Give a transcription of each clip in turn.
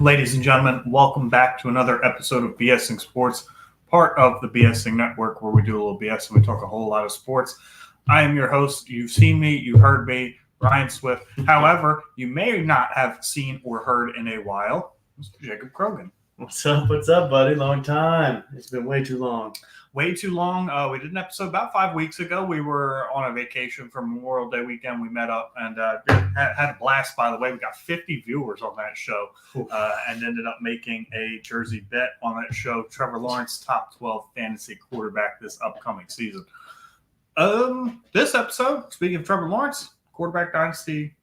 Ladies and gentlemen, welcome back to another episode of BSing Sports, part of the BSing Network, where we do a little BS and we talk a whole lot of sports. I am your host. You've seen me, you've heard me, Ryan Swift. However, you may not have seen or heard in a while, Mr. Jacob Krogan. What's up, buddy? Long time. It's been way too long. Way too long. We did an episode about 5 weeks ago. We were on a vacation for Memorial Day weekend. We met up and had a blast, by the way. We got 50 viewers on that show and ended up making a jersey bet on that show. Trevor Lawrence, top 12 fantasy quarterback this upcoming season. This episode, speaking of Trevor Lawrence, quarterback Dynasty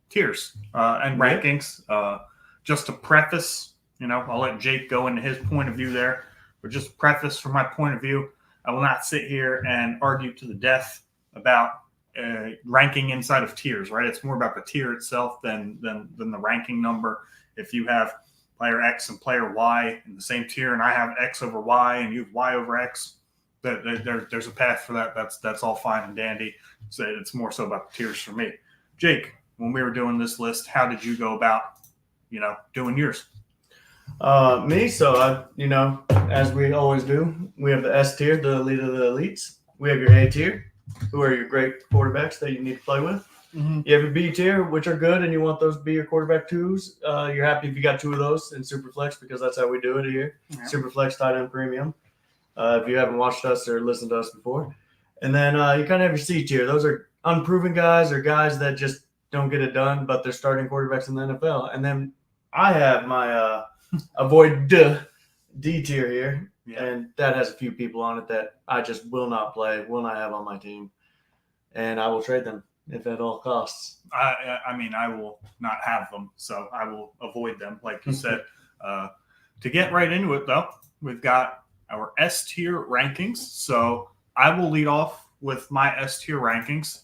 Tiers and rankings. Just to preface, I'll let Jake go into his point of view there. But just a preface from my point of view, I will not sit here and argue to the death about ranking inside of tiers, right? It's more about the tier itself than the ranking number. If you have player X and player Y in the same tier, and I have X over Y and you have Y over X, there's a path for that. That's all fine and dandy. So it's more so about the tiers for me. Jake, when we were doing this list, how did you go about, doing yours? As we always do, we have the S tier, the elite of the elites. We have your A tier, who are your great quarterbacks that you need to play with. Mm-hmm. You have your B tier, which are good, and you want those to be your quarterback twos. You're happy if you got two of those in Superflex because that's how we do it here. Yeah. Superflex tight end premium. If you haven't watched us or listened to us before. And then you kind of have your C tier. Those are unproven guys or guys that just don't get it done, but they're starting quarterbacks in the NFL. And then I have my avoid D tier here, and that has a few people on it that I just will not play, will not have on my team, and I will trade them if at all costs. I will not have them, so I will avoid them, like you said. To get right into it, though, we've got our S tier rankings, so I will lead off with my S tier rankings.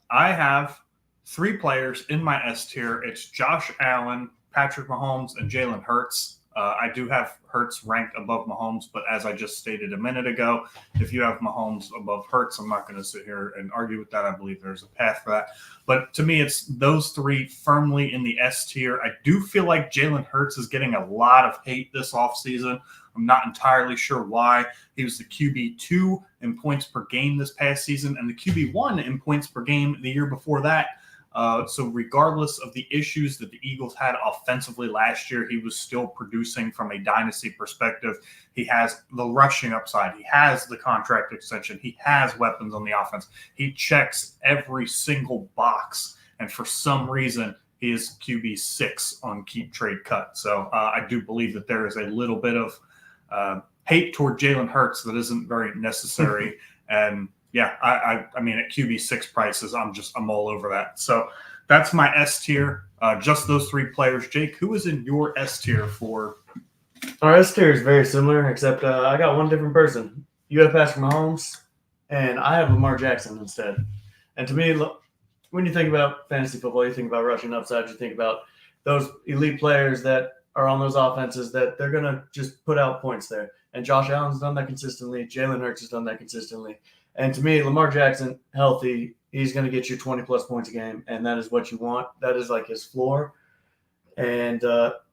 I have 3 players in my S tier. It's Josh Allen, Patrick Mahomes, and Jalen Hurts. I do have Hurts ranked above Mahomes, but as I just stated a minute ago, if you have Mahomes above Hurts, I'm not going to sit here and argue with that. I believe there's a path for that. But to me, it's those 3 firmly in the S tier. I do feel like Jalen Hurts is getting a lot of hate this offseason. I'm not entirely sure why. He was the QB2 in points per game this past season and the QB1 in points per game the year before that. So regardless of the issues that the Eagles had offensively last year, he was still producing from a dynasty perspective. He has the rushing upside. He has the contract extension. He has weapons on the offense. He checks every single box. And for some reason, he is QB6 on keep trade cut. So I do believe that there is a little bit of hate toward Jalen Hurts that isn't very necessary. And yeah, I mean, at QB6 prices, I'm all over that. So that's my S tier. Just those 3 players. Jake, who is in your S tier for? Our S tier is very similar, except I got one different person. You have Patrick Mahomes, and I have Lamar Jackson instead. And to me, when you think about fantasy football, you think about rushing upside. You think about those elite players that are on those offenses that they're going to just put out points there. And Josh Allen's done that consistently. Jalen Hurts has done that consistently. And to me, Lamar Jackson, healthy, he's going to get you 20-plus points a game, and that is what you want. That is like his floor. And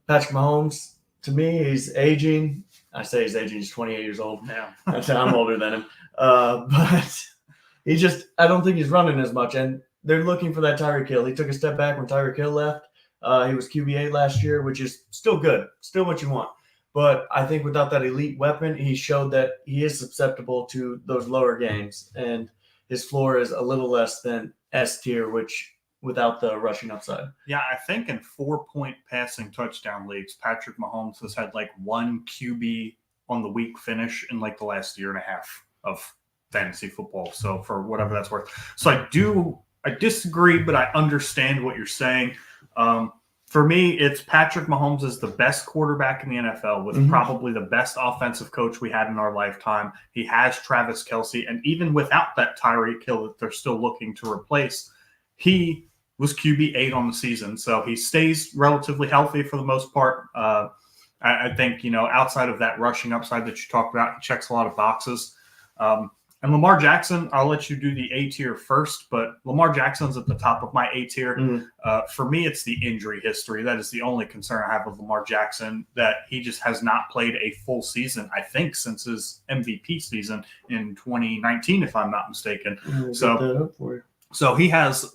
Patrick Mahomes, to me, he's aging. I say he's aging. He's 28 years old now. I'm older than him. But he just – I don't think he's running as much. And they're looking for that Tyreek Hill. He took a step back when Tyreek Hill left. He was QB8 last year, which is still good, still what you want. But I think without that elite weapon, he showed that he is susceptible to those lower games. And his floor is a little less than S tier, which without the rushing upside. Yeah, I think in 4-point passing touchdown leagues, Patrick Mahomes has had like 1 QB on the week finish in like the last year and a half of fantasy football. So for whatever that's worth. So I disagree, but I understand what you're saying. For me, it's Patrick Mahomes is the best quarterback in the NFL with probably the best offensive coach we had in our lifetime. He has Travis Kelce, and even without that Tyreek Hill that they're still looking to replace, he was QB8 on the season. So he stays relatively healthy for the most part. I think, outside of that rushing upside that you talked about, he checks a lot of boxes. And Lamar Jackson, I'll let you do the A tier first, but Lamar Jackson's at the top of my A tier. For me, it's the injury history. That is the only concern I have with Lamar Jackson, that he just has not played a full season, I think, since his MVP season in 2019, if I'm not mistaken. So he has,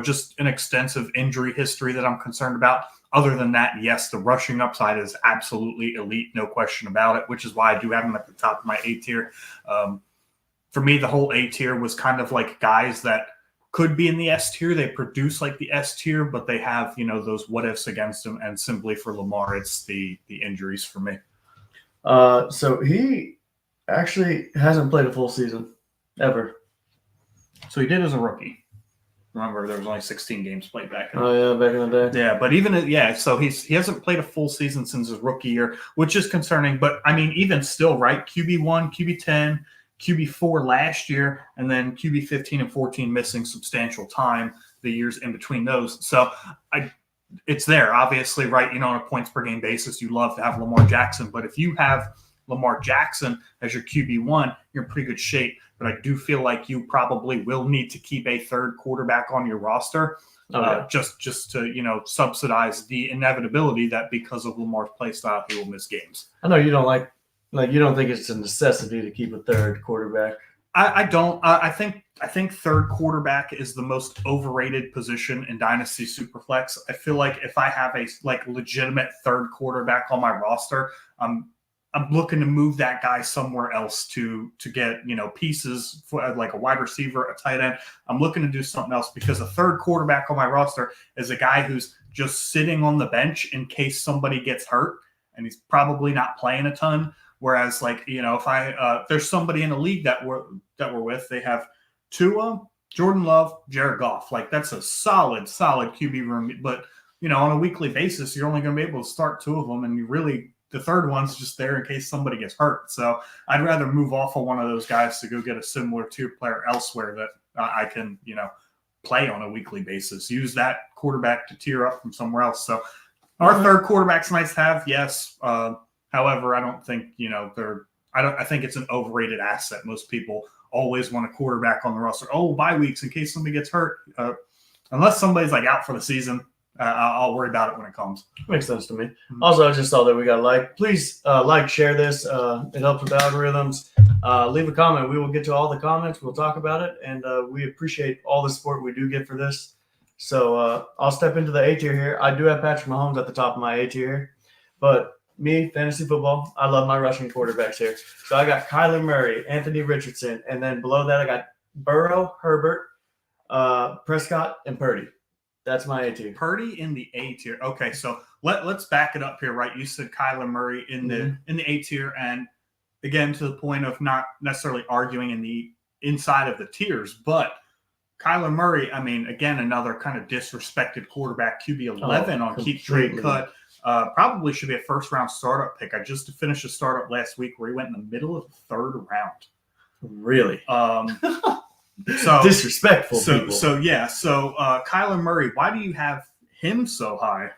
just an extensive injury history that I'm concerned about. Other than that, yes, the rushing upside is absolutely elite, no question about it, which is why I do have him at the top of my A tier. For me, the whole A tier was kind of like guys that could be in the S tier. They produce like the S tier, but they have, those what ifs against them. And simply for Lamar, it's the injuries for me. So he actually hasn't played a full season ever. So he did as a rookie. Remember, there was only 16 games played back in. Oh yeah, back in the day. Yeah, but so he hasn't played a full season since his rookie year, which is concerning. But I mean, even still, right? QB1, QB10. QB4 last year, and then QB 15 and 14 missing substantial time the years in between those. So it's there, obviously, right? On a points per game basis, you love to have Lamar Jackson. But if you have Lamar Jackson as your QB1, you're in pretty good shape. But I do feel like you probably will need to keep a third quarterback on your roster just to, subsidize the inevitability that because of Lamar's play style, he will miss games. I know you don't like you don't think it's a necessity to keep a third quarterback. I don't. I think third quarterback is the most overrated position in Dynasty Superflex. I feel like if I have a legitimate third quarterback on my roster, I'm looking to move that guy somewhere else to get pieces for like a wide receiver, a tight end. I'm looking to do something else because a third quarterback on my roster is a guy who's just sitting on the bench in case somebody gets hurt, and he's probably not playing a ton. Whereas, if there's somebody in the league that we're with, they have Tua, Jordan Love, Jared Goff. That's a solid QB room. But on a weekly basis, you're only going to be able to start two of them, and the third one's just there in case somebody gets hurt. So I'd rather move off of one of those guys to go get a similar tier player elsewhere that I can play on a weekly basis. Use that quarterback to tier up from somewhere else. So our third quarterback's nice to have, yes. However, I don't think, I think it's an overrated asset. Most people always want a quarterback on the roster. Oh, bye weeks in case somebody gets hurt. Unless somebody's out for the season, I'll worry about it when it comes. Makes sense to me. Also, I just saw that we got a like. Please share this. It helps with the algorithms. Leave a comment. We will get to all the comments. We'll talk about it. And we appreciate all the support we do get for this. So I'll step into the A tier here. I do have Patrick Mahomes at the top of my A tier here. But me, fantasy football, I love my rushing quarterbacks here. So I got Kyler Murray, Anthony Richardson, and then below that I got Burrow, Herbert, Prescott, and Purdy. That's my A tier. Purdy in the A tier. Okay, so let's back it up here, right? You said Kyler Murray in the A tier, and again, to the point of not necessarily arguing in the inside of the tiers, but Kyler Murray, I mean, again, another kind of disrespected quarterback, QB 11 on Keep Trade Cut. Probably should be a first-round startup pick. I just finished a startup last week where he went in the middle of the third round. Really? So disrespectful. People. So Kyler Murray, why do you have him so high?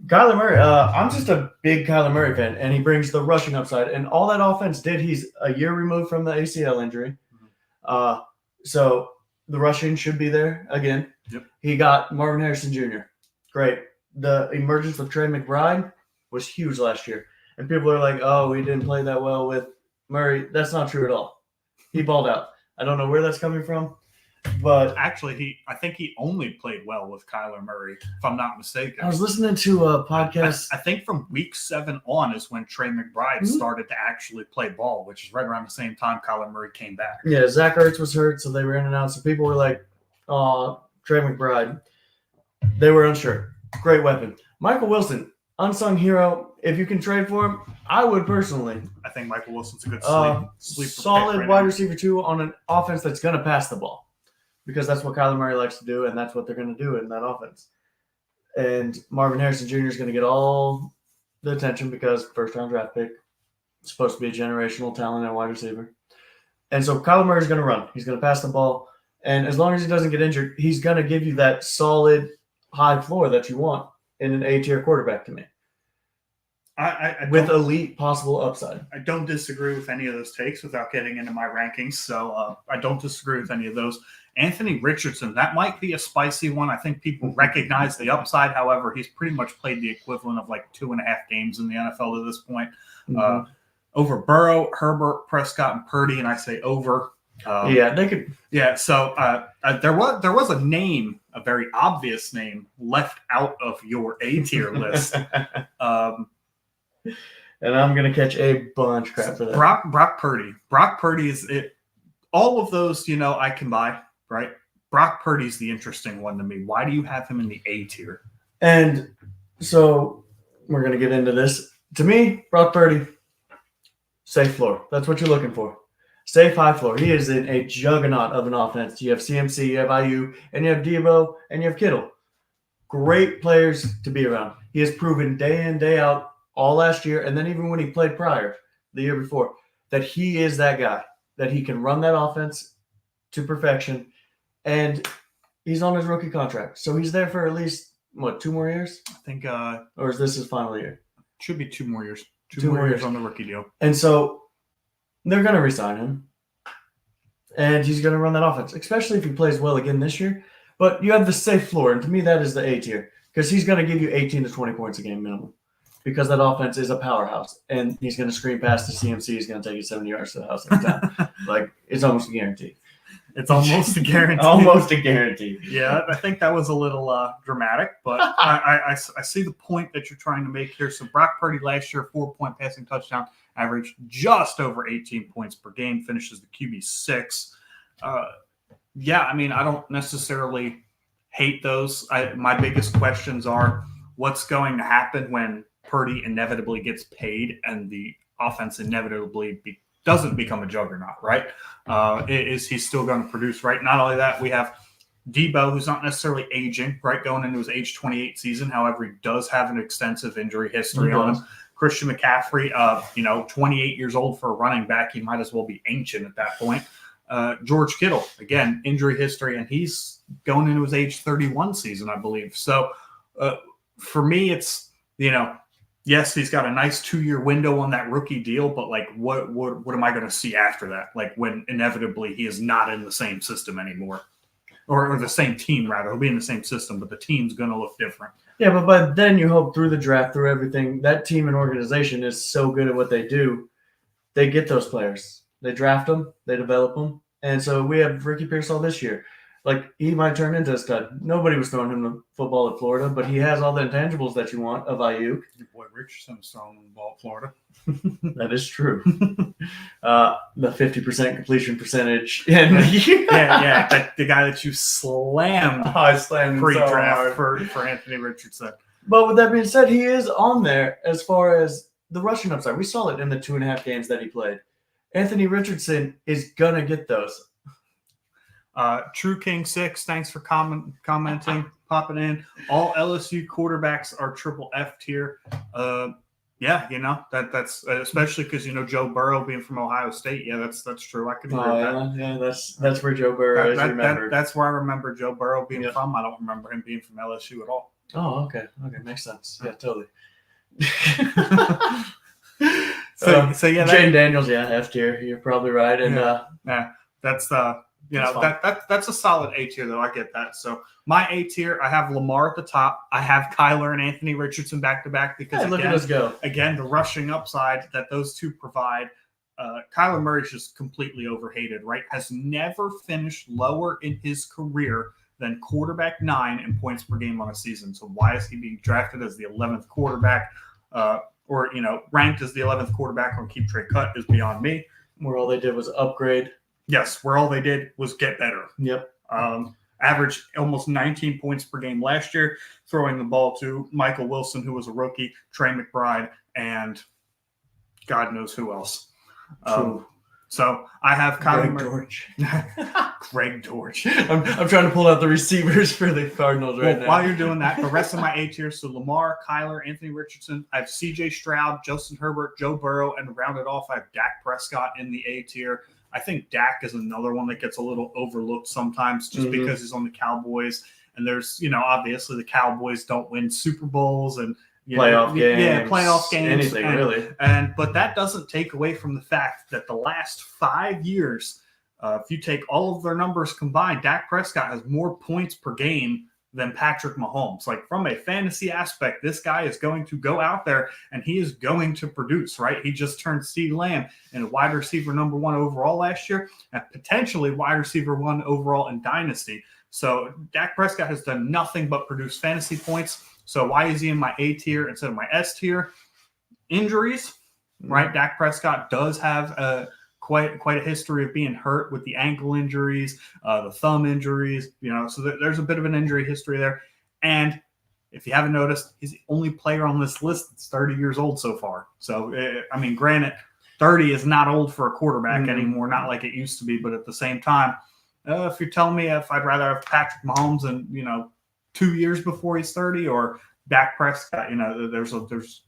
Kyler Murray, I'm just a big Kyler Murray fan, and he brings the rushing upside. And all that offense did, he's a year removed from the ACL injury. So the rushing should be there again. Yep. He got Marvin Harrison Jr. Great. The emergence of Trey McBride was huge last year. And people are like, oh, he didn't play that well with Murray. That's not true at all. He balled out. I don't know where that's coming from. But actually, I think he only played well with Kyler Murray, if I'm not mistaken. I was listening to a podcast. I think from week 7 on is when Trey McBride started to actually play ball, which is right around the same time Kyler Murray came back. Yeah, Zach Ertz was hurt, so they were in and out. So people were like, Trey McBride. They were unsure. Great weapon. Michael Wilson, unsung hero. If you can trade for him, I would personally. I think Michael Wilson's a good sleeper. Solid wide receiver 2 on an offense that's going to pass the ball. Because that's what Kyler Murray likes to do, and that's what they're going to do in that offense. And Marvin Harrison Jr. is going to get all the attention because first-round draft pick. Supposed to be a generational talent at wide receiver. And so Kyler Murray is going to run. He's going to pass the ball. And as long as he doesn't get injured, he's going to give you that solid high floor that you want in an A-tier quarterback to me. with elite possible upside. I don't disagree with any of those takes without getting into my rankings. So I don't disagree with any of those. Anthony Richardson, that might be a spicy one. I think people recognize the upside. However, he's pretty much played the equivalent of like 2.5 games in the NFL to this point. Over Burrow, Herbert, Prescott, and Purdy, and I say over. They could. Yeah, so there was a name, a very obvious name, left out of your A tier list. And I'm gonna catch a bunch of crap for that. Brock Purdy. Brock Purdy is it. All of those, I can buy, right? Brock Purdy's the interesting one to me. Why do you have him in the A tier? And so we're gonna get into this. To me, Brock Purdy, safe floor. That's what you're looking for. Safe high floor. He is in a juggernaut of an offense. You have CMC, you have IU, and you have Debo, and you have Kittle. Great players to be around. He has proven day in, day out, all last year, and then even when he played prior, the year before, that he is that guy, that he can run that offense to perfection, and he's on his rookie contract. So he's there for at least, 2 more years? I think or is this his final year? Should be 2 more years. 2 more years on the rookie deal. And so they're going to re-sign him, and he's going to run that offense, especially if he plays well again this year. But you have the safe floor, and to me, that is the A tier because he's going to give you 18 to 20 points a game minimum because that offense is a powerhouse, and he's going to screen past the CMC. He's going to take you 70 yards to the house every time. It's almost a guarantee. It's almost a guarantee. Almost a guarantee. Yeah, I think that was a little dramatic, but I see the point that you're trying to make here. So Brock Purdy last year, 4-point passing touchdown average, just over 18 points per game, finishes the QB 6. I don't necessarily hate those. My biggest questions are what's going to happen when Purdy inevitably gets paid and the offense inevitably doesn't become a juggernaut, right? Is he still going to produce, right? Not only that, we have Debo, who's not necessarily aging, right, going into his age 28 season. However, he does have an extensive injury history on him. Christian McCaffrey, 28 years old for a running back. He might as well be ancient at that point. George Kittle, again, injury history, and he's going into his age 31 season, I believe. So for me, it's, yes, he's got a nice 2-year window on that rookie deal, but what am I going to see after that? When inevitably he is not in the same system anymore, or the same team rather. He'll be in the same system, but the team's going to look different. Yeah, but by then you hope through the draft, through everything, that team and organization is so good at what they do. They get those players. They draft them. They develop them. And so we have Ricky Pearsall this year. He might turn into a stud. Nobody was throwing him the football at Florida, but he has all the intangibles that you want of IU. Your boy Richardson's throwing the ball at Florida. That is true. The 50% completion percentage. And the guy that you slammed. I slammed pre-draft for Anthony Richardson. But with that being said, he is on there as far as the rushing upside. We saw it in the 2.5 games that he played. Anthony Richardson is going to get those. True King 6, thanks for commenting, popping in. All LSU quarterbacks are triple F tier. That's especially because Joe Burrow being from Ohio State. Yeah, that's true. I can agree with that. Yeah, that's where Joe Burrow is remembered. That's where I remember Joe Burrow being from. I don't remember him being from LSU at all. Oh, okay, makes sense. Yeah, totally. Jane Daniels, F tier. You're probably right, and that's that's a solid A tier though. I get that. So my A tier, I have Lamar at the top. I have Kyler and Anthony Richardson back to back because look at us go. Again, the rushing upside that those two provide. Kyler Murray's just completely overhated, right? Has never finished lower in his career than quarterback 9 in points per game on a season. So why is he being drafted as the 11th quarterback? Or ranked as the 11th quarterback on Keep Trade Cut is beyond me. Where all they did was upgrade. Yes, where all they did was get better. Yep. Averaged almost 19 points per game last year, throwing the ball to Michael Wilson, who was a rookie, Trey McBride, and God knows who else. So I have Greg Dortch. Greg Dortch. I'm trying to pull out the receivers for the Cardinals right now. While you're doing that, the rest of my A tier, so Lamar, Kyler, Anthony Richardson, I have CJ Stroud, Justin Herbert, Joe Burrow, and to round it off, I have Dak Prescott in the A tier. I think Dak is another one that gets a little overlooked sometimes just because he's on the Cowboys. And there's, obviously the Cowboys don't win Super Bowls and, playoff games. Yeah, playoff games. Anything, really. But that doesn't take away from the fact that the last 5 years, if you take all of their numbers combined, Dak Prescott has more points per game than Patrick Mahomes. Like, from a fantasy aspect, this guy is going to go out there and he is going to produce, right? He just turned CeeDee Lamb in wide receiver number 1 overall last year and potentially wide receiver 1 overall in Dynasty. So Dak Prescott has done nothing but produce fantasy points. So why is he in my A tier instead of my S tier? Injuries, right? Dak Prescott does have quite a history of being hurt with the ankle injuries, the thumb injuries, so there's a bit of an injury history there. And if you haven't noticed, he's the only player on this list that's 30 years old so far. So, granted, 30 is not old for a quarterback anymore, not like it used to be. But at the same time, if you're telling me if I'd rather have Patrick Mahomes in, 2 years before he's 30 or Dak Prescott, there's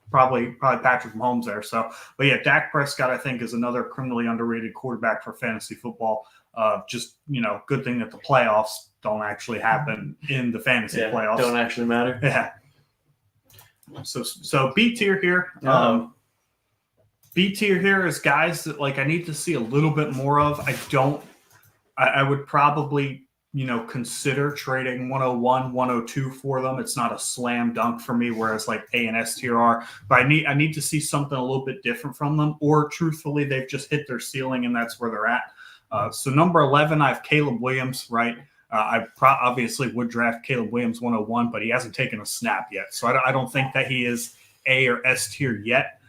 probably Patrick Mahomes there. So, but yeah, Dak Prescott, I think, is another criminally underrated quarterback for fantasy football. Good thing that the playoffs don't actually happen in the fantasy playoffs. Don't actually matter. Yeah. So B tier here. B tier here is guys that I need to see a little bit more of. I would probably consider trading 101, 102 for them. It's not a slam dunk for me, whereas A and S tier are. But I need to see something a little bit different from them, or truthfully, they've just hit their ceiling and that's where they're at. So number 11, I have Caleb Williams, right? I obviously would draft Caleb Williams 101, but he hasn't taken a snap yet. So I don't think that he is A or S tier yet.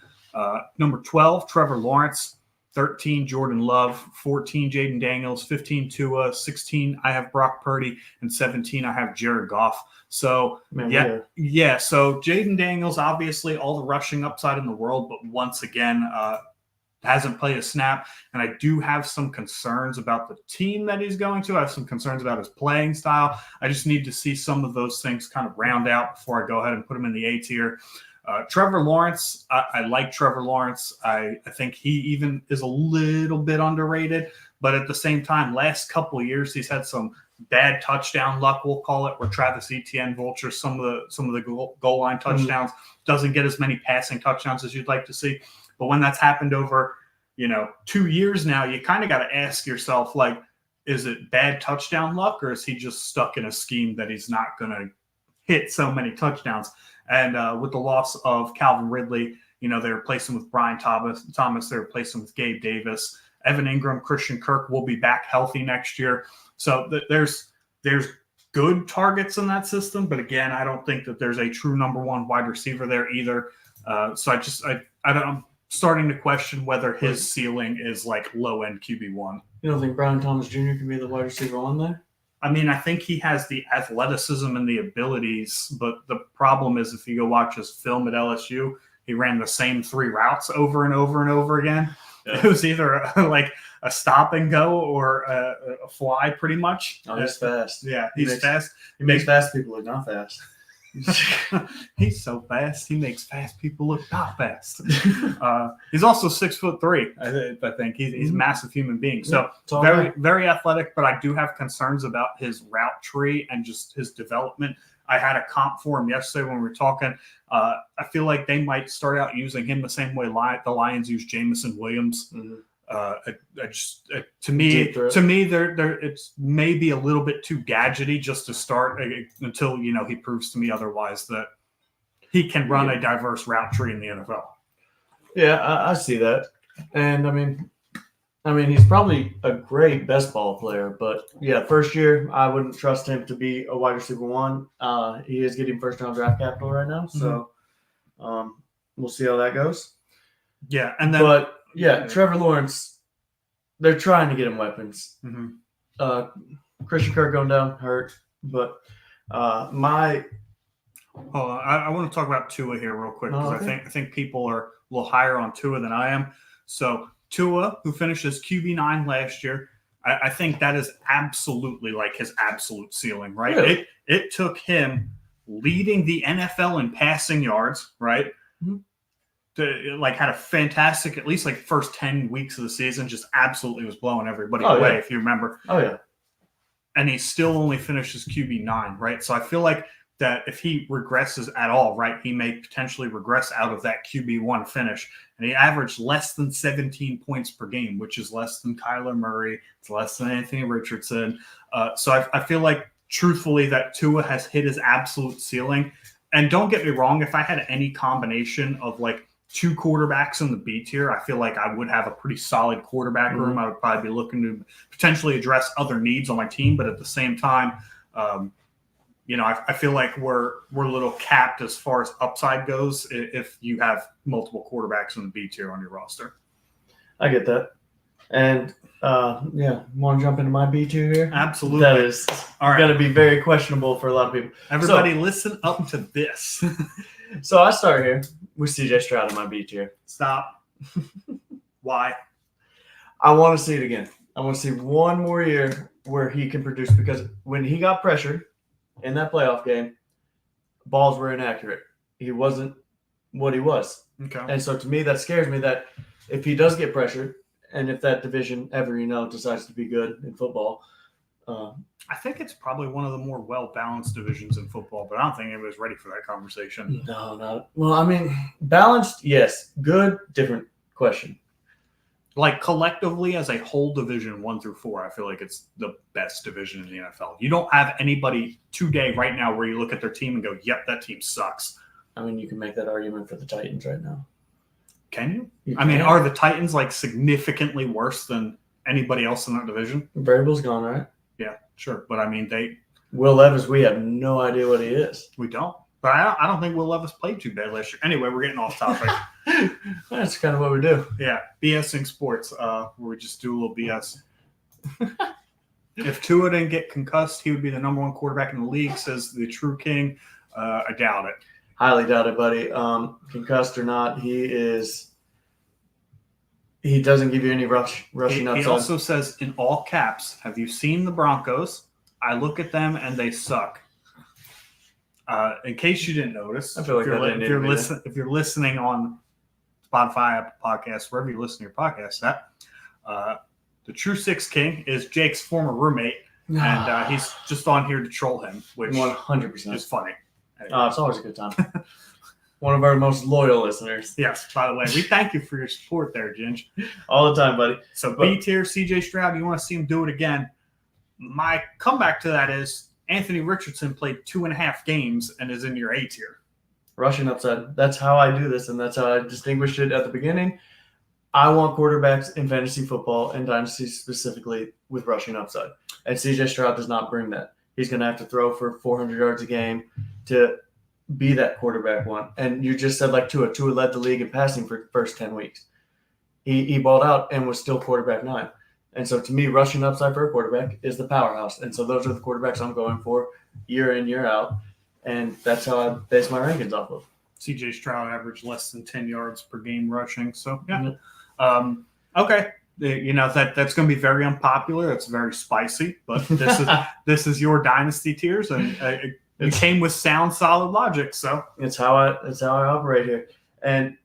Number 12, Trevor Lawrence. 13, Jordan Love. 14, Jaden Daniels. 15, Tua. 16, I have Brock Purdy. And 17, I have Jared Goff. So, So Jaden Daniels, obviously, all the rushing upside in the world, but once again, hasn't played a snap. And I do have some concerns about the team that he's going to. I have some concerns about his playing style. I just need to see some of those things kind of round out before I go ahead and put him in the A tier. Trevor Lawrence, I like Trevor Lawrence. I think he even is a little bit underrated, but at the same time, last couple of years, he's had some bad touchdown luck, we'll call it, where Travis Etienne vultures some of the goal line touchdowns, doesn't get as many passing touchdowns as you'd like to see. But when that's happened over, 2 years now, you kind of got to ask yourself, is it bad touchdown luck, or is he just stuck in a scheme that he's not going to hit so many touchdowns? And with the loss of Calvin Ridley, they replaced him with Brian Thomas. They replaced him with Gabe Davis. Evan Ingram, Christian Kirk will be back healthy next year. So there's good targets in that system. But again, I don't think that there's a true number 1 wide receiver there either. So I'm starting to question whether his ceiling is low end QB1. You don't think Brian Thomas Jr. can be the wide receiver 1 there? I think he has the athleticism and the abilities, but the problem is if you go watch his film at LSU, he ran the same 3 routes over and over and over again. Yeah. It was either a stop and go or a fly, pretty much. Oh, he's fast. Yeah, he's fast. He makes fast people look not fast. He's so fast. He makes fast people look not fast. He's also 6'3". I think he's a massive human being. So very, very athletic. But I do have concerns about his route tree and just his development. I had a comp for him yesterday when we were talking. I feel like they might start out using him the same way the Lions use Jameson Williams. To me, it's maybe a little bit too gadgety just to start until he proves to me otherwise that he can run a diverse route tree in the NFL. Yeah, I see that, and I mean he's probably a great best ball player, but first year I wouldn't trust him to be a wide receiver 1. He is getting first round draft capital right now, so we'll see how that goes. Yeah, and then Trevor Lawrence, they're trying to get him weapons. Christian Kirk going down, hurt. But I want to talk about Tua here real quick because I think people are a little higher on Tua than I am. So Tua, who finished as QB9 last year, I think that is absolutely his absolute ceiling, right? Really? It took him leading the NFL in passing yards, right? Had a fantastic, at least first 10 weeks of the season, just absolutely was blowing everybody away, if you remember. Oh, yeah. And he still only finished as QB9, right? So I feel like that if he regresses at all, right, he may potentially regress out of that QB1 finish. And he averaged less than 17 points per game, which is less than Kyler Murray. It's less than Anthony Richardson. So I feel like, truthfully, that Tua has hit his absolute ceiling. And don't get me wrong, if I had any combination of like 2 quarterbacks in the B tier, I feel like I would have a pretty solid quarterback room. I would probably be looking to potentially address other needs on my team. But at the same time, I feel like we're a little capped as far as upside goes if you have multiple quarterbacks in the B tier on your roster. I get that. And want to jump into my B tier here? Absolutely. That is going to be very questionable for a lot of people. Everybody listen up to this. So I start here with CJ Stroud in my B tier. Stop. Why? I want to see it again. I want to see one more year where he can produce, because when he got pressured in that playoff game, balls were inaccurate. He wasn't what he was. Okay. And so to me, that scares me that if he does get pressured, and if that division ever, decides to be good in football. I think it's probably one of the more well-balanced divisions in football, but I don't think anybody's ready for that conversation. No, not. Well, I mean, balanced, yes. Good, different question. Like collectively as a whole division 1 through 4, I feel like it's the best division in the NFL. You don't have anybody today right now where you look at their team and go, yep, that team sucks. I mean, you can make that argument for the Titans right now. Can you? I mean, are the Titans like significantly worse than anybody else in that division? Vrabel's gone, right? Yeah, sure. But I mean, Will Levis, we have no idea what he is. We don't. But I don't think Will Levis played too bad last year. Anyway, we're getting off topic. That's kind of what we do. Yeah, BSing sports, where we just do a little BS. If Tua didn't get concussed, he would be the number 1 quarterback in the league, says the true king. I doubt it. Highly doubt it, buddy. Concussed or not, he doesn't give you any rushing upside. He also says in all caps, have you seen the Broncos? I look at them and they suck. In case you didn't notice, I feel like if you're listening on Spotify, Apple Podcasts, wherever you listen to your podcast at, the True Six King is Jake's former roommate, and he's just on here to troll him, which 100% is funny. Anyway. It's always a good time. One of our most loyal listeners. Yes, by the way, we thank you for your support there, Ginge. All the time, buddy. So B tier, CJ Stroud, you want to see him do it again. My comeback to that is Anthony Richardson played 2.5 games and is in your A tier. Rushing upside. That's how I do this, and that's how I distinguished it at the beginning. I want quarterbacks in fantasy football and Dynasty specifically with rushing upside. And CJ Stroud does not bring that. He's going to have to throw for 400 yards a game to be that quarterback one. And you just said like Tua. Tua led the league in passing for the first 10 weeks. He balled out and was still quarterback 9. And so to me, rushing upside for a quarterback is the powerhouse. And so those are the quarterbacks I'm going for year in, year out. And that's how I base my rankings off of. CJ Stroud averaged less than 10 yards per game rushing. So, yeah. Mm-hmm. Okay. That's going to be very unpopular. It's very spicy, but this is your Dynasty tiers, and you came with sound, solid logic. So it's how I operate here. And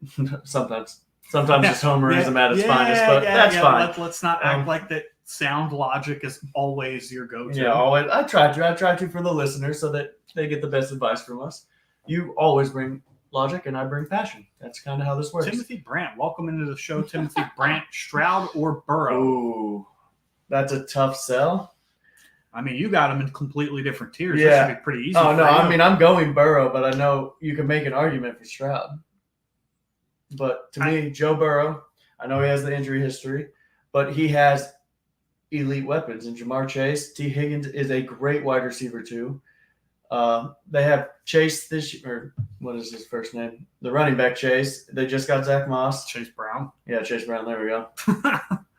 sometimes it's homerism at its finest, but that's fine. Let's not act like that. Sound logic is always your go-to. Yeah, always. I try to for the listeners so that they get the best advice from us. You always bring logic, and I bring passion. That's kind of how this works. Timothy Brandt, welcome into the show. Timothy Brandt, Stroud or Burrow? Ooh, that's a tough sell. I mean, you got them in completely different tiers. Yeah. This should be pretty easy. Oh no, I mean I'm going Burrow, but I know you can make an argument for Stroud. But to me, Joe Burrow, I know he has the injury history, but he has elite weapons. And Jamar Chase, T. Higgins is a great wide receiver too. They have Chase this year, or what is his first name? The running back Chase. They just got Zach Moss. Chase Brown. Yeah, Chase Brown. There we go.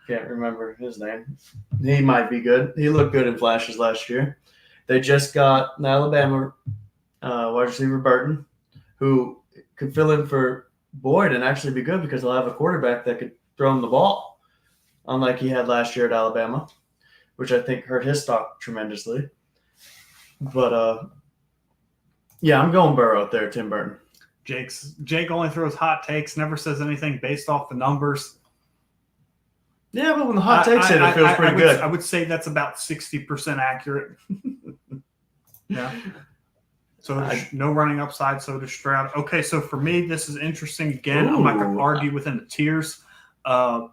Can't remember his name. He might be good. He looked good in flashes last year. They just got an Alabama wide receiver Burton, who could fill in for Boyd and actually be good because they'll have a quarterback that could throw him the ball, unlike he had last year at Alabama, which I think hurt his stock tremendously. But, yeah, I'm going Burrow up there, Tim Burton. Jake only throws hot takes, never says anything based off the numbers. Yeah, but when the hot takes hit, it feels pretty good. I would say that's about 60% accurate. Yeah. So no running upside, so does Stroud. Okay, so for me, this is interesting. Again, I'm not going to argue within the tiers. I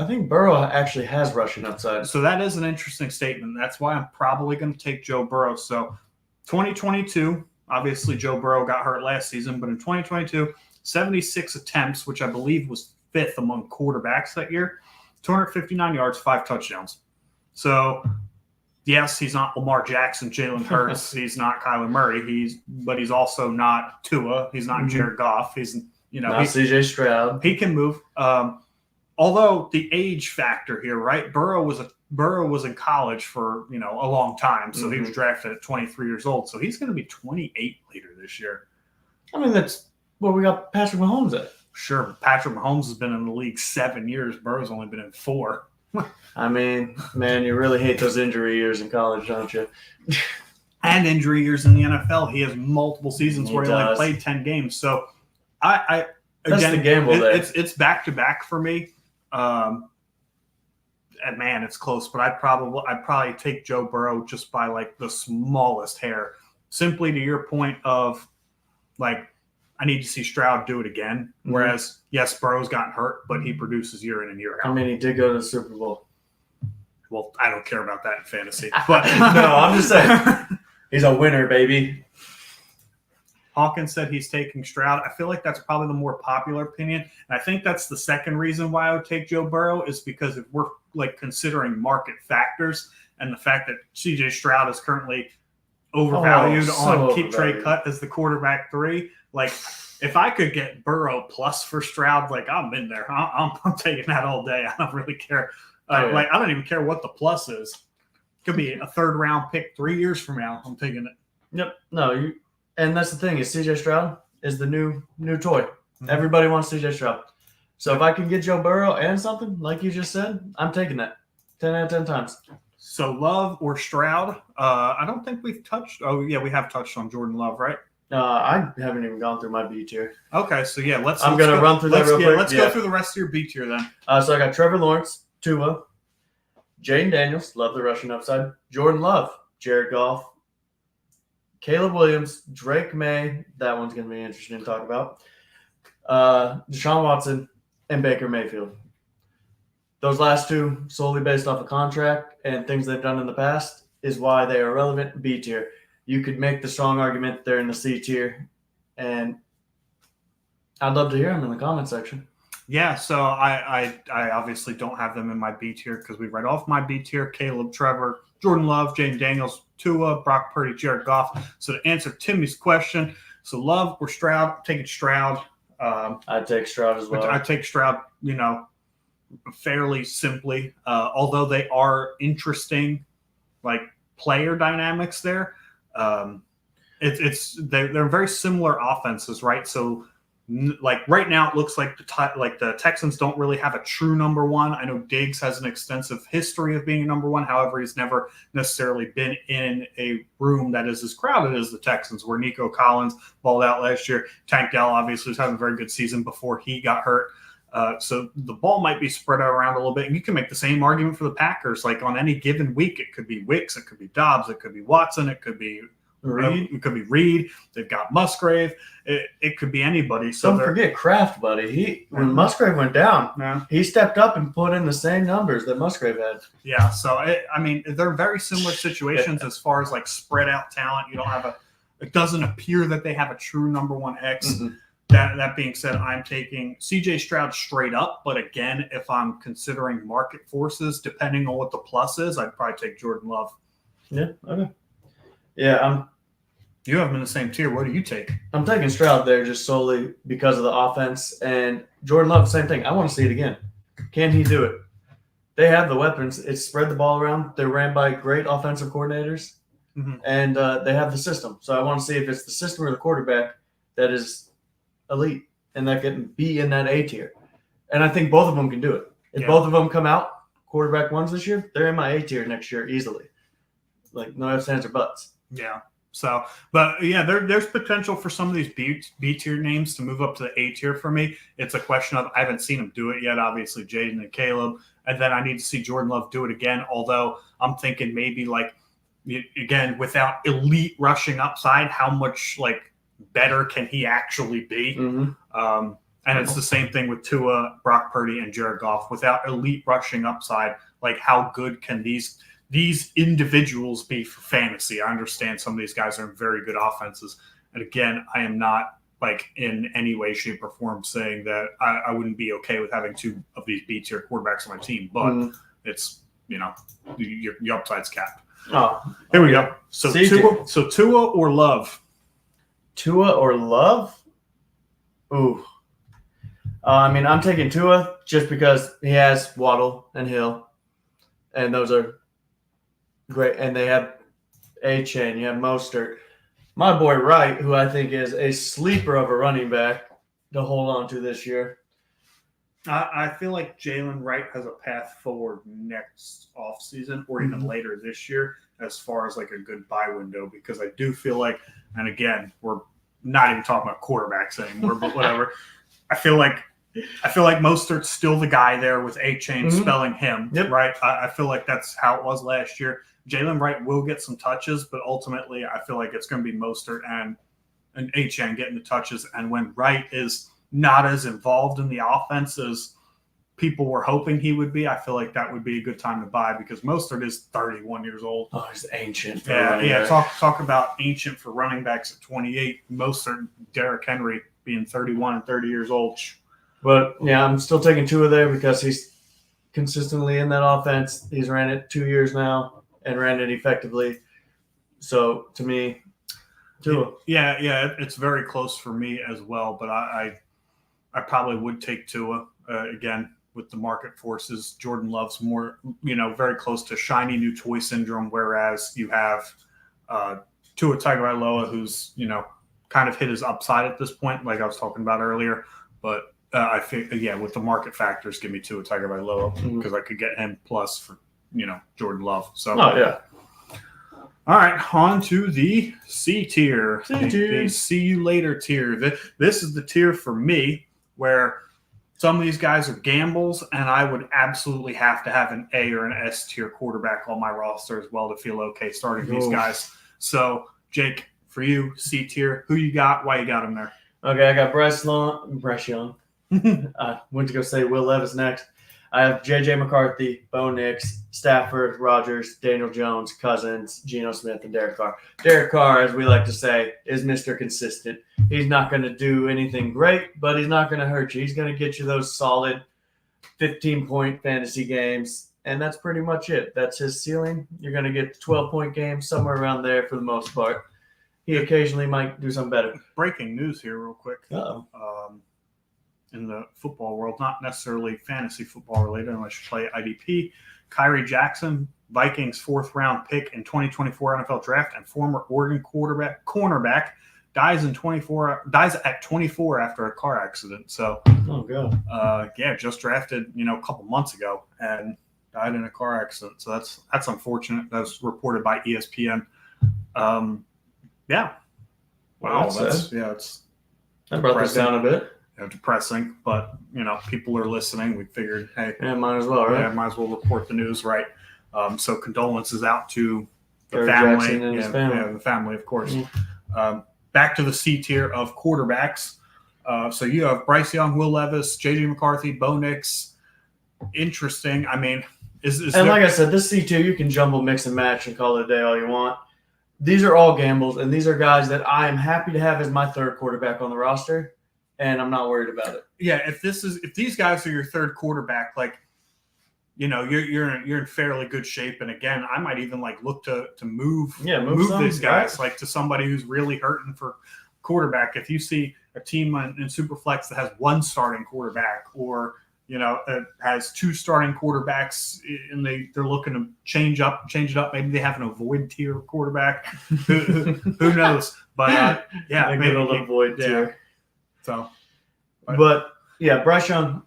think Burrow actually has rushing upside. So that is an interesting statement. That's why I'm probably going to take Joe Burrow. So 2022, obviously Joe Burrow got hurt last season, but in 2022, 76 attempts, which I believe was 5th among quarterbacks that year, 259 yards, 5 touchdowns. So yes, he's not Lamar Jackson, Jalen Hurts. He's not Kyler Murray. But he's also not Tua. He's not Jared Goff. He's not CJ Stroud. He can move. Although the age factor here, right? Burrow was in college for a long time, so he was drafted at 23 years old. So he's going to be 28 later this year. I mean, that's where we got Patrick Mahomes at. Sure, Patrick Mahomes has been in the league 7 years. Burrow's only been in 4. I mean, man, you really hate those injury years in college, don't you? And injury years in the NFL. He has multiple seasons where he only played 10 games. So that's the gamble there. It's back to back for me. And man, it's close, but I'd probably take Joe Burrow just by like the smallest hair. Simply to your point of like, I need to see Stroud do it again. Whereas, yes, Burrow's gotten hurt, but he produces year in and year out. I mean, he did go to the Super Bowl. Well, I don't care about that in fantasy. But no, I'm just saying he's a winner, baby. Hawkins said he's taking Stroud. I feel like that's probably the more popular opinion. And I think that's the second reason why I would take Joe Burrow is because if we're like considering market factors and the fact that CJ Stroud is currently overvalued on Trey Cut as the quarterback 3. Like, if I could get Burrow plus for Stroud, like, I'm in there. I'm taking that all day. I don't really care. Like, I don't even care what the plus is. Could be a 3rd-round pick 3 years from now. I'm taking it. Yep. No, and that's the thing is CJ Stroud is the new toy. Everybody wants CJ Stroud. So if I can get Joe Burrow and something, like you just said, I'm taking that 10 out of 10 times. So Love or Stroud? I don't think we've touched. Oh, yeah, we have touched on Jordan Love, right? I haven't even gone through my B tier. Okay, so yeah, I'm going to run through that real quick. Let's go through the rest of your B tier then. So I got Trevor Lawrence, Tua, Jaden Daniels, love the rushing upside, Jordan Love, Jared Goff, Caleb Williams, Drake May, that one's going to be interesting to talk about, Deshaun Watson, and Baker Mayfield. Those last 2, solely based off a contract and things they've done in the past, is why they are relevant B tier. You could make the strong argument they're in the C tier, and I'd love to hear them in the comment section. Yeah, so I obviously don't have them in my B tier because we read off my B tier: Caleb, Trevor, Jordan Love, Jaden Daniels, Tua, Brock Purdy, Jared Goff. So to answer Timmy's question, so Love or Stroud, I'm taking Stroud. I'd take Stroud as well. I'd take Stroud, fairly simply, although they are interesting, like player dynamics there. They're very similar offenses, right? So, like right now, it looks like the Texans don't really have a true number one. I know Diggs has an extensive history of being a number one. However, he's never necessarily been in a room that is as crowded as the Texans, where Nico Collins balled out last year. Tank Dell obviously was having a very good season before he got hurt. So the ball might be spread around a little bit. And you can make the same argument for the Packers. Like on any given week, it could be Wicks, it could be Dobbs, it could be Watson, it could be Reed. They've got Musgrave. It could be anybody. So don't forget Kraft, buddy. When Musgrave went down, he stepped up and put in the same numbers that Musgrave had. Yeah. So they're very similar situations as far as like spread out talent. You don't have it doesn't appear that they have a true number one X. Mm-hmm. That being said, I'm taking CJ Stroud straight up. But again, if I'm considering market forces, depending on what the plus is, I'd probably take Jordan Love. Yeah. Okay. Yeah. You have them in the same tier. What do you take? I'm taking Stroud there just solely because of the offense. And Jordan Love, same thing. I want to see it again. Can he do it? They have the weapons. It's spread the ball around. They're ran by great offensive coordinators. Mm-hmm. And they have the system. So I want to see if it's the system or the quarterback that is elite and that can be in that A tier. And I think both of them can do it. If both of them come out quarterback ones this year, they're in my A tier next year easily. Like no ifs, ands, or buts. Yeah. So, but yeah, there's potential for some of these B tier names to move up to the A tier for me. It's a question of I haven't seen them do it yet. Obviously, Jaden and Caleb, and then I need to see Jordan Love do it again. Although I'm thinking maybe like again, without elite rushing upside, how much better can he actually be? Mm-hmm. And it's the same thing with Tua, Brock Purdy, and Jared Goff. Without elite rushing upside, how good can these individuals be for fantasy? I understand some of these guys are in very good offenses. And again, I am not in any way, shape, or form saying that I wouldn't be okay with having two of these B tier quarterbacks on my team, but it's your upside's capped. Oh, here we go. So Tua or Love? Tua or Love? Ooh. I'm taking Tua just because he has Waddle and Hill, and those are great. And they have A-Chain, you have Mostert. My boy Wright, who I think is a sleeper of a running back to hold on to this year. I feel like Jalen Wright has a path forward next offseason or even later this year as far as a good buy window, because I do feel like, and again, we're not even talking about quarterbacks anymore, but whatever. I feel like Mostert's still the guy there with A-Chain spelling him, right? I feel like that's how it was last year. Jalen Wright will get some touches, but ultimately I feel like it's going to be Mostert and A-Chain getting the touches. And when Wright is not as involved in the offense as people were hoping he would be, I feel like that would be a good time to buy, because Mostert is 31 years old. Oh, he's ancient. Talk about ancient for running backs at 28. Mostert, Derrick Henry being 31 and 30 years old. But yeah, I'm still taking Tua there because he's consistently in that offense. He's ran it 2 years now and ran it effectively. So to me, Tua. Yeah, it's very close for me as well. But I probably would take Tua again with the market forces. Jordan Love's more, very close to shiny new toy syndrome, whereas you have Tua Tagovailoa, who's kind of hit his upside at this point, like I was talking about earlier. But I think, with the market factors, give me Tua Tagovailoa because I could get him plus for Jordan Love. So, all right, on to the C tier. The see you later tier. This is the tier for me where some of these guys are gambles, and I would absolutely have to have an A or an S tier quarterback on my roster as well to feel okay starting these guys. So, Jake, for you, C tier, who you got? Why you got him there? Okay, I got Bryce Young. I went to go say Will Levis next. I have J.J. McCarthy, Bo Nix, Stafford, Rodgers, Daniel Jones, Cousins, Geno Smith, and Derek Carr. Derek Carr, as we like to say, is Mr. Consistent. He's not going to do anything great, but he's not going to hurt you. He's going to get you those solid 15-point fantasy games, and that's pretty much it. That's his ceiling. You're going to get 12-point games, somewhere around there for the most part. He occasionally might do something better. Breaking news here real quick. Uh-oh. In the football world, not necessarily fantasy football related unless you play IDP. Kyrie Jackson, Vikings 4th round pick in 2024 NFL draft and former Oregon cornerback, dies at 24 after a car accident. So, just drafted, a couple months ago and died in a car accident. So that's unfortunate. That was reported by ESPN. Wow. I brought this down a bit. Depressing, but people are listening. We figured, hey, might as well, right? Yeah, might as well report the news, right? So condolences out to the Gary family, Jackson and his family. Yeah, the family, of course. Back to the C tier of quarterbacks. So you have Bryce Young, Will Levis, J.J. McCarthy, Bo Nix. Interesting. I mean, like I said, this C tier you can jumble, mix, and match, and call it a day all you want. These are all gambles, and these are guys that I am happy to have as my third quarterback on the roster. And I'm not worried about it. Yeah, if these guys are your third quarterback, you're in fairly good shape. And again, I might even look to move these guys to somebody who's really hurting for quarterback. If you see a team in Superflex that has one starting quarterback, or has two starting quarterbacks, and they're looking to change it up. Maybe they have an avoid tier quarterback. Who knows? But maybe a little avoid tier. So, but Bryce Young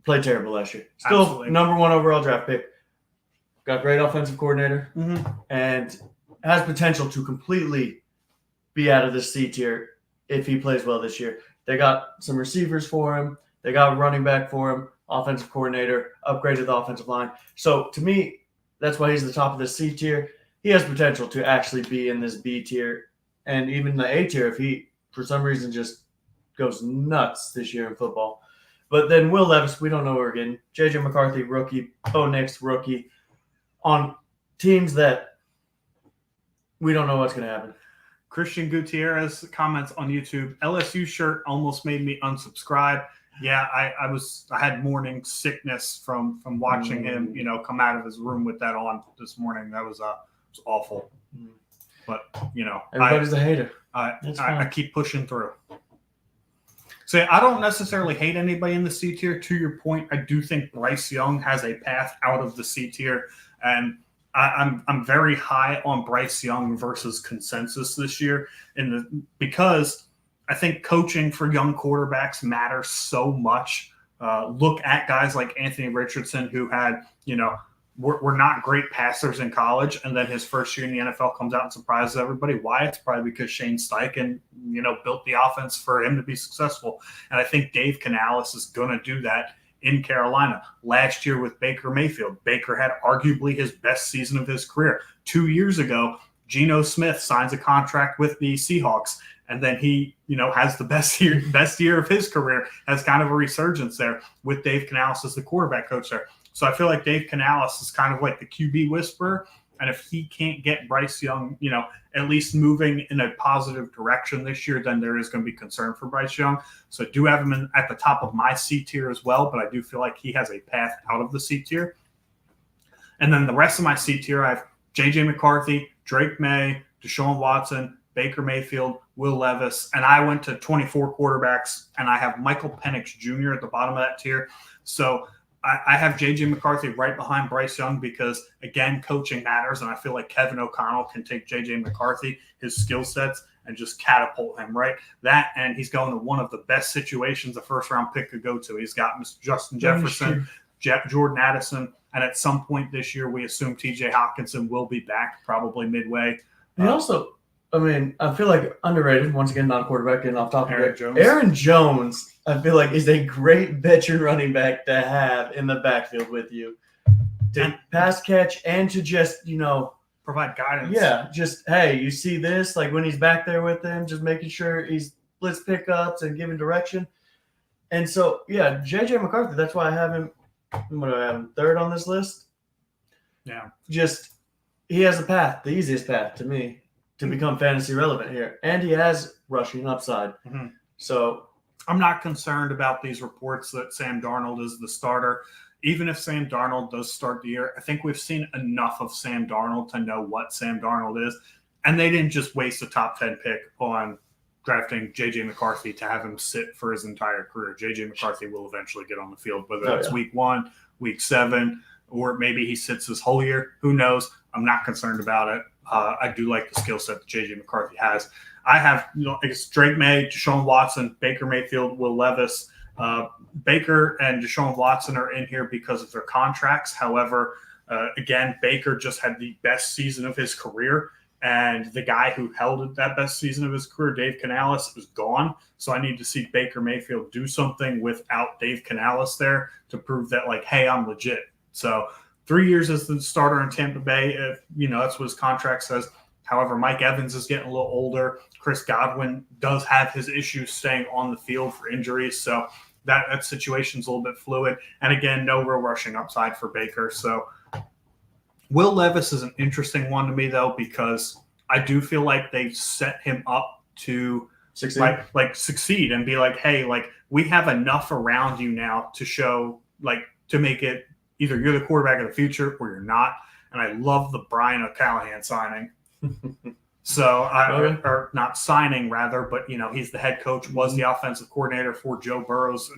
played terrible last year. Still absolutely. Number 1 overall draft pick. Got great offensive coordinator and has potential to completely be out of the C tier if he plays well this year. They got some receivers for him. They got a running back for him. Offensive coordinator, upgraded the offensive line. So to me, that's why he's the top of the C tier. he has potential to actually be in this B tier and even the A tier if he, for some reason, just goes nuts this year in football. But then Will Levis, we don't know where we're getting. J.J. McCarthy, rookie. Bo Nix, rookie. On teams that we don't know what's going to happen. Christian Gutierrez comments on YouTube, LSU shirt almost made me unsubscribe. Yeah, I had morning sickness from watching him, come out of his room with that on this morning. That was awful. But everybody's a hater. I keep pushing through. So I don't necessarily hate anybody in the C tier. To your point, I do think Bryce Young has a path out of the C tier, and I'm very high on Bryce Young versus consensus this year because I think coaching for young quarterbacks matters so much. Look at guys like Anthony Richardson, who had, were not great passers in college, and then his first year in the NFL comes out and surprises everybody. Why? It's probably because Shane Steichen, built the offense for him to be successful. And I think Dave Canales is going to do that in Carolina. Last year with Baker Mayfield, Baker had arguably his best season of his career. 2 years ago, Geno Smith signs a contract with the Seahawks, and then he, has the best year of his career, has kind of a resurgence there with Dave Canales as the quarterback coach there. So I feel like Dave Canales is kind of like the QB whisperer, and if he can't get Bryce Young, at least moving in a positive direction this year, then there is going to be concern for Bryce Young. So I do have him at the top of my C tier as well, but I do feel like he has a path out of the C tier. And then the rest of my C tier, I have J.J. McCarthy, Drake May, Deshaun Watson, Baker Mayfield, Will Levis, and I went to 24 quarterbacks, and I have Michael Penix Jr. at the bottom of that tier. So I have J.J. McCarthy right behind Bryce Young because, again, coaching matters, and I feel like Kevin O'Connell can take J.J. McCarthy, his skill sets, and just catapult him, right? That, and he's going to one of the best situations a first-round pick could go to. He's got Mr. Justin Jefferson, Jordan Addison, and at some point this year, we assume T.J. Hockenson will be back, probably midway. He also, I feel like underrated, once again, not a quarterback, getting off topic. Aaron Jones, I feel like, is a great veteran running back to have in the backfield with you. To pass catch and to just, provide guidance. Yeah, just, hey, you see this? Like when he's back there with him, just making sure he's blitz pickups and giving direction. And so, yeah, J.J. McCarthy, that's why I have him, what do I have him, third on this list? Yeah. Just, he has a path, the easiest path to me, to become fantasy relevant here. And he has rushing upside. Mm-hmm. So I'm not concerned about these reports that Sam Darnold is the starter. Even if Sam Darnold does start the year, I think we've seen enough of Sam Darnold to know what Sam Darnold is. And they didn't just waste a top 10 pick on drafting J.J. McCarthy to have him sit for his entire career. J.J. McCarthy will eventually get on the field, whether it's week 1, week 7, or maybe he sits his whole year. Who knows? I'm not concerned about it. I do like the skill set that J.J. McCarthy has. I have, it's Drake May, Deshaun Watson, Baker Mayfield, Will Levis. Baker and Deshaun Watson are in here because of their contracts. However, again, Baker just had the best season of his career, and the guy who held that best season of his career, Dave Canales, is gone. So I need to see Baker Mayfield do something without Dave Canales there to prove that, like, hey, I'm legit. So 3 years as the starter in Tampa Bay, that's what his contract says. However, Mike Evans is getting a little older. Chris Godwin does have his issues staying on the field for injuries. So that situation's a little bit fluid. And again, no real rushing upside for Baker. So Will Levis is an interesting one to me, though, because I do feel like they set him up to succeed. Succeed and be like, hey, like, we have enough around you now to show, like, to make it either you're the quarterback of the future or you're not. And I love the Brian O'Callahan signing. So, or not signing, rather, but, he's the head coach, was the offensive coordinator for Joe Burrow's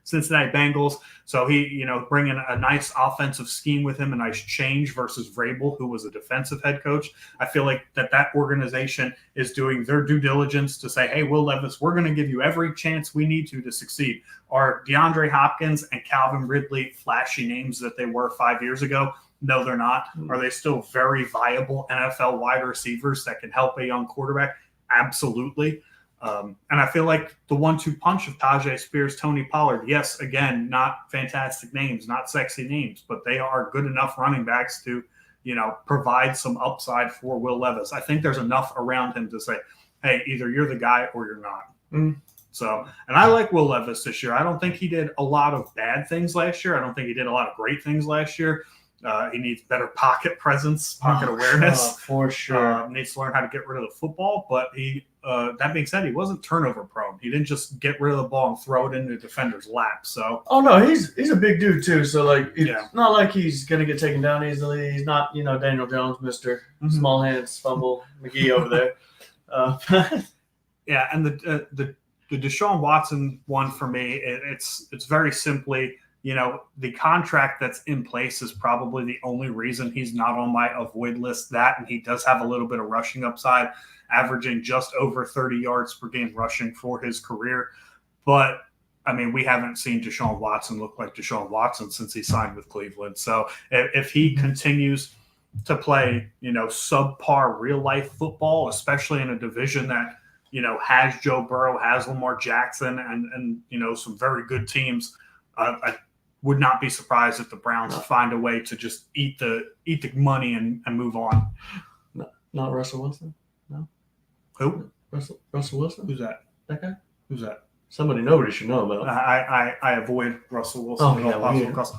Cincinnati Bengals. So he, bringing a nice offensive scheme with him, a nice change versus Vrabel, who was a defensive head coach. I feel like that organization is doing their due diligence to say, hey, Will Levis, we're going to give you every chance we need to succeed. Are DeAndre Hopkins and Calvin Ridley flashy names that they were 5 years ago? No, they're not. Are they still very viable NFL wide receivers that can help a young quarterback? Absolutely. And I feel like the 1-2 punch of Tajay Spears, Tony Pollard, yes, again, not fantastic names, not sexy names, but they are good enough running backs to provide some upside for Will Levis. I think there's enough around him to say, hey, either you're the guy or you're not. Mm. So, and I like Will Levis this year. I don't think he did a lot of bad things last year. I don't think he did a lot of great things last year. He needs better pocket presence, pocket awareness. For sure. Needs to learn how to get rid of the football. But that being said, he wasn't turnover prone. He didn't just get rid of the ball and throw it into the defender's lap. So, oh no, he's a big dude too. So it's not like he's gonna get taken down easily. He's not Daniel Jones, Mister Small Hands Fumble McGee over there. Yeah, and the Deshaun Watson one for me, it's very simply. The contract that's in place is probably the only reason he's not on my avoid list. That, and he does have a little bit of rushing upside, averaging just over 30 yards per game rushing for his career. But, I mean, we haven't seen Deshaun Watson look like Deshaun Watson since he signed with Cleveland. So if he continues to play, subpar real-life football, especially in a division that, has Joe Burrow, has Lamar Jackson, and some very good teams, I would not be surprised if the Browns find a way to just eat the money and move on. Not Russell Wilson? No. Who? Russell Wilson? Who's that? That guy? Who's that? Somebody nobody should know about. I avoid Russell Wilson.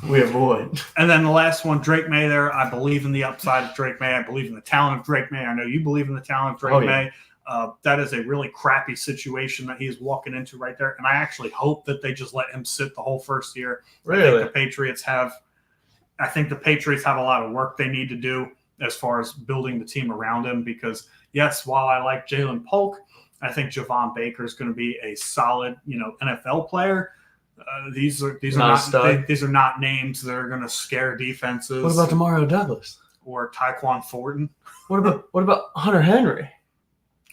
We avoid. And then the last one, Drake May there. I believe in the upside of Drake May. I believe in the talent of Drake May. I know you believe in the talent of Drake May. That is a really crappy situation that he's walking into right there. And I actually hope that they just let him sit the whole first year. Really? I think the Patriots have a lot of work they need to do as far as building the team around him because, yes, while I like Jalen Polk, I think Javon Baker is going to be a solid, NFL player. These are not names that are going to scare defenses. What about Demario Douglas or Tyquan Thornton? What about Hunter Henry?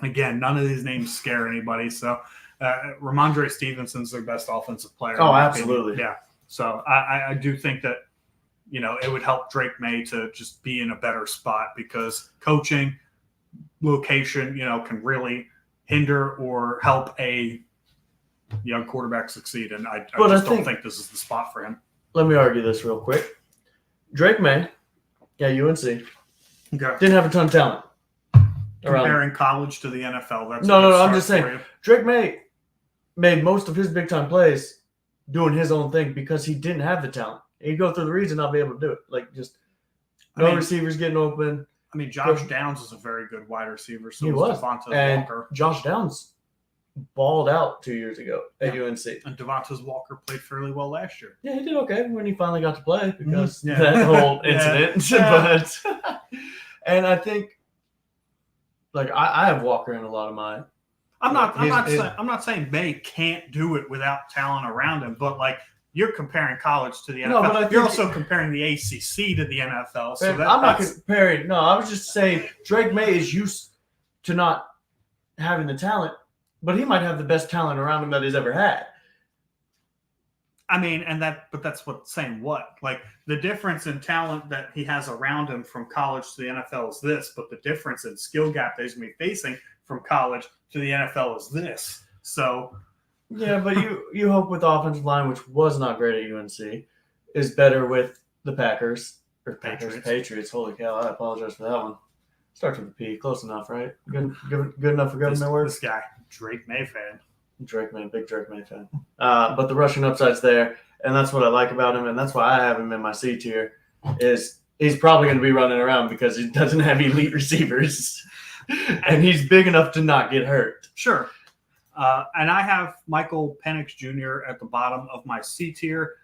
Again, none of these names scare anybody. So, Ramondre Stevenson's their best offensive player. Oh, absolutely. Yeah. So, I do think that, it would help Drake May to just be in a better spot because coaching, location, can really hinder or help a young quarterback succeed. And I don't think this is the spot for him. Let me argue this real quick. Drake May, UNC, didn't have a ton of talent. Comparing college to the NFL, that's no. I'm just saying, Drake May made most of his big time plays doing his own thing because he didn't have the talent. He'd go through the reads and not be able to do it. Receivers getting open. I mean, Josh Downs is a very good wide receiver. So he was. Devontae Walker. Josh Downs balled out 2 years ago at UNC. And Devontae Walker played fairly well last year. Yeah, he did okay when he finally got to play because that whole incident. But and I think. I have Walker in a lot of mine. I'm not saying May can't do it without talent around him, but you're comparing college to the NFL. No, but you're also comparing the ACC to the NFL. So I'm not comparing. No, I was just saying Drake May is used to not having the talent, but he might have the best talent around him that he's ever had. I mean, but that's saying what? The difference in talent that he has around him from college to the NFL is this, but the difference in skill gap that he's going to be facing from college to the NFL is this. So, yeah, but you hope with the offensive line, which was not great at UNC, is better with the Packers or Patriots. Holy cow! I apologize for that one. Starts with a P. Close enough, right? Good enough for government work. This guy, Drake May fan. Big Drake May fan. But the rushing upside's there, and that's what I like about him, and that's why I have him in my C tier. Is he's probably going to be running around because he doesn't have elite receivers, and he's big enough to not get hurt. Sure. And I have Michael Penix Jr. at the bottom of my C tier.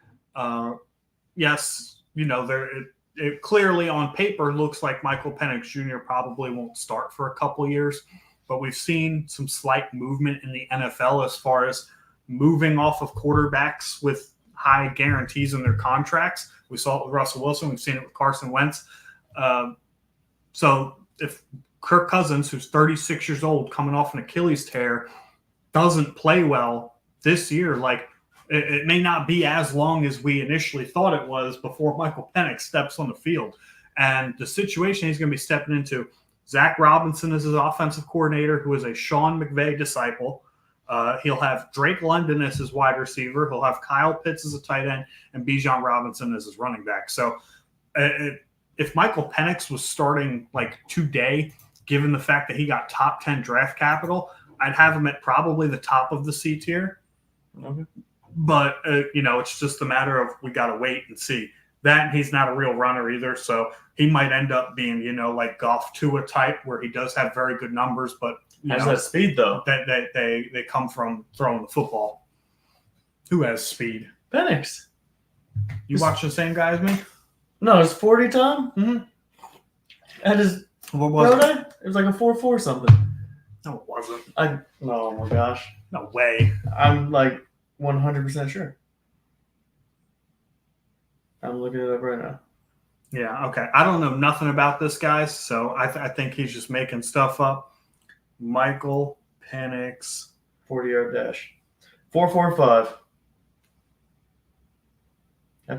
Yes, it clearly on paper looks like Michael Penix Jr. probably won't start for a couple years. But we've seen some slight movement in the NFL as far as moving off of quarterbacks with high guarantees in their contracts. We saw it with Russell Wilson. We've seen it with Carson Wentz. So if Kirk Cousins, who's 36 years old, coming off an Achilles tear, doesn't play well this year, it may not be as long as we initially thought it was before Michael Penix steps on the field. And the situation he's going to be stepping into, Zach Robinson is his offensive coordinator, who is a Sean McVay disciple. He'll have Drake London as his wide receiver. He'll have Kyle Pitts as a tight end and Bijan Robinson as his running back. So if Michael Penix was starting like today, given the fact that he got top 10 draft capital, I'd have him at probably the top of the C tier. Okay. But, it's just a matter of we got to wait and see. That he's not a real runner either, so he might end up being, like Goff Tua type, where he does have very good numbers, but has that speed though. That they come from throwing the football. Who has speed? Penix. You watch the same guy as me? No, it's 40 time. Mm-hmm. That is. What was it? It was like a 4.4 something. No, it wasn't. Oh my gosh. No way. I'm like 100% sure. I'm looking it up right now. Yeah, okay. I don't know nothing about this guy, so I think he's just making stuff up. Michael Penix. 40-yard dash. 4.45.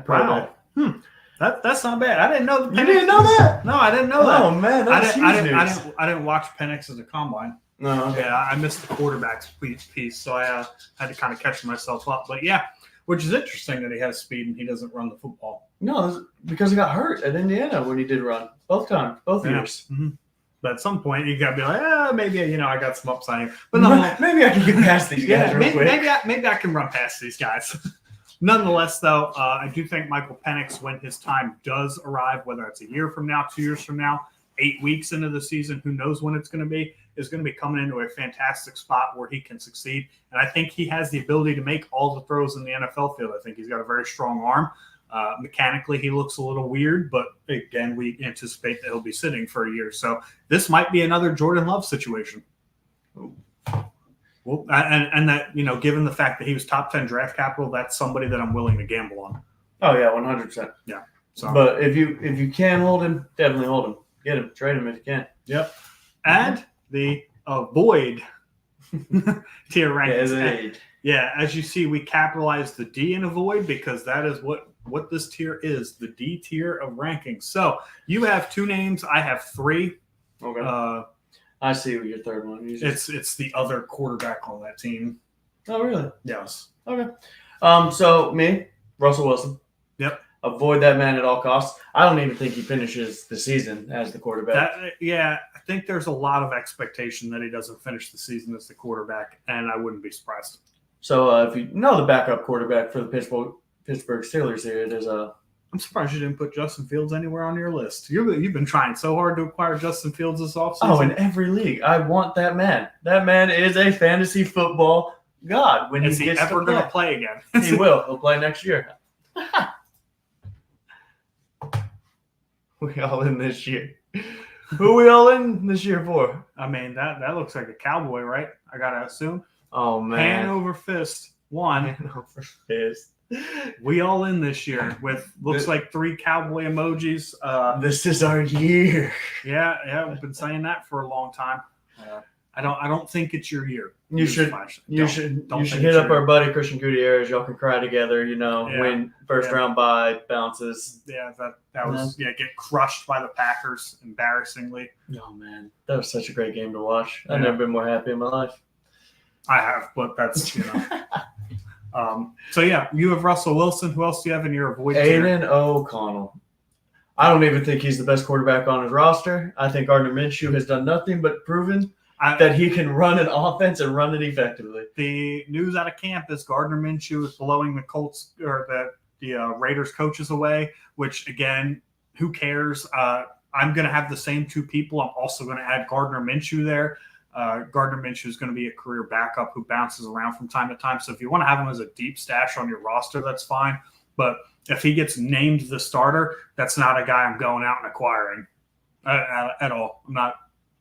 Wow. That's not bad. I didn't know. You didn't know that? No, I didn't know that. Oh man, that's huge news. I didn't watch Penix as a combine. No, okay. Yeah, I missed the quarterback's piece, so I had to kind of catch myself up. But yeah, which is interesting that he has speed and he doesn't run the football. No, because he got hurt at Indiana when he did run both years. Mm-hmm. But at some point, you got to be like, maybe I got some upside here. But no, maybe I can get past these guys real quick. Maybe I can run past these guys. Nonetheless, though, I do think Michael Penix, when his time does arrive, whether it's a year from now, 2 years from now, 8 weeks into the season, who knows when it's going to be, is going to be coming into a fantastic spot where he can succeed. And I think he has the ability to make all the throws in the NFL field. I think he's got a very strong arm. Mechanically, he looks a little weird, but again, we anticipate that he'll be sitting for a year. So this might be another Jordan Love situation. Ooh. Well, and that, given the fact that he was top 10 draft capital, that's somebody that I'm willing to gamble on. Oh yeah, 100%. Yeah. So, but if you can hold him, definitely hold him. Get him, trade him if you can. Yep. And the avoid tier rankings. Yeah, as you see, we capitalize the D in avoid because that is what this tier is, the D tier of rankings. So you have 2 names, I have 3. Okay. I see your third one. It's the other quarterback on that team. Oh, really? Yes. Okay. So me, Russell Wilson. Yep. Avoid that man at all costs. I don't even think he finishes the season as the quarterback. I think there's a lot of expectation that he doesn't finish the season as the quarterback, and I wouldn't be surprised. So if you know the backup quarterback for the Pittsburgh Steelers here, it is I'm surprised you didn't put Justin Fields anywhere on your list. You've been trying so hard to acquire Justin Fields this offseason. Oh, in every league. I want that man. That man is a fantasy football god. When is he ever going to play again? He will. He'll play next year. We all in this year. Who we all in this year for? I mean, that looks like a cowboy, right? I got to assume. Oh, man. Hand over fist. Hand over fist. We all in this year with looks like 3 cowboy emojis. This is our year. Yeah, we've been saying that for a long time. I don't think it's your year. You should hit up our buddy Christian Gutierrez. Y'all can cry together. Win first round bye, bounces. Yeah, that was get crushed by the Packers embarrassingly. Oh man, that was such a great game to watch. I've never been more happy in my life. I have, but that's So yeah, you have Russell Wilson. Who else do you have in your avoid tier? Aiden O'Connell. I don't even think he's the best quarterback on his roster. I think Gardner Minshew has done nothing but proven that he can run an offense and run it effectively. The news out of camp is Gardner Minshew is blowing the Colts or the Raiders coaches away, which again, who cares? I'm going to have the same 2 people. I'm also going to add Gardner Minshew there. Gardner Minshew is going to be a career backup who bounces around from time to time. So if you want to have him as a deep stash on your roster, that's fine. But if he gets named the starter, that's not a guy I'm going out and acquiring at all.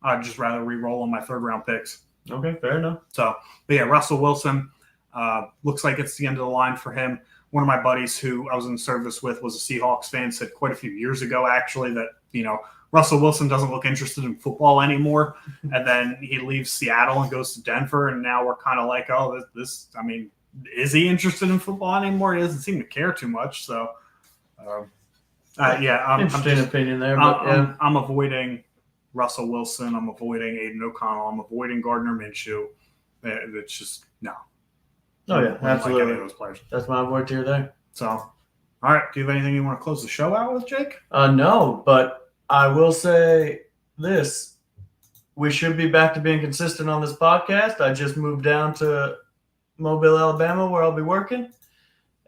I'd just rather re-roll on my 3rd-round picks. Okay, fair enough. So, but yeah, Russell Wilson looks like it's the end of the line for him. One of my buddies who I was in service with was a Seahawks fan, said quite a few years ago, actually, that, Russell Wilson doesn't look interested in football anymore. And then he leaves Seattle and goes to Denver. And now we're kind of like, oh, is he interested in football anymore? He doesn't seem to care too much. So, interesting opinion there. But I'm avoiding Russell Wilson. I'm avoiding Aiden O'Connell. I'm avoiding Gardner Minshew. It's just no. Oh yeah, absolutely. Like those players. That's my avoid tier there. So, All right. Do you have anything you want to close the show out with, Jake? No, but I will say this. We should be back to being consistent on this podcast. I just moved down to Mobile, Alabama, where I'll be working.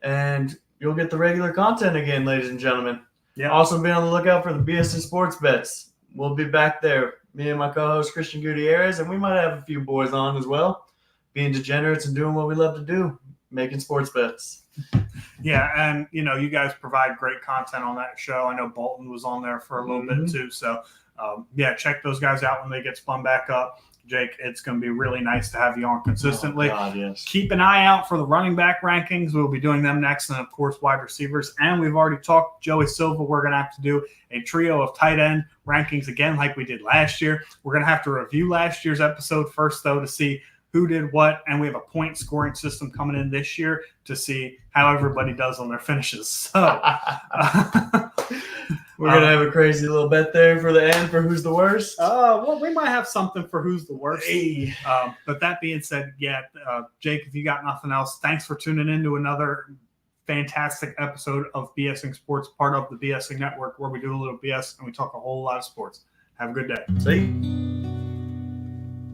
And you'll get the regular content again, ladies and gentlemen. Yeah. Also, be on the lookout for the BSC Sports Bets. We'll be back there. Me and my co-host, Christian Gutierrez, and we might have a few boys on as well. Being degenerates and doing what we love to do, making sports bets. Yeah, and you guys provide great content on that show. I know Bolton was on there for a little bit too. So check those guys out when they get spun back up. Jake, it's going to be really nice to have you on consistently. Oh, God, yes. Keep an eye out for the running back rankings. We'll be doing them next, and of course, wide receivers. And we've already talked Joey Silva. We're going to have to do a trio of tight end rankings again, like we did last year. We're going to have to review last year's episode first, though, to see who did what, and we have a point scoring system coming in this year to see how everybody does on their finishes. So we're going to have a crazy little bet there for the end for who's the worst. Well, we might have something for who's the worst. Hey. But that being said, Jake, if you got nothing else, thanks for tuning in to another fantastic episode of BSing Sports, part of the BSing Network, where we do a little BS and we talk a whole lot of sports. Have a good day. See you.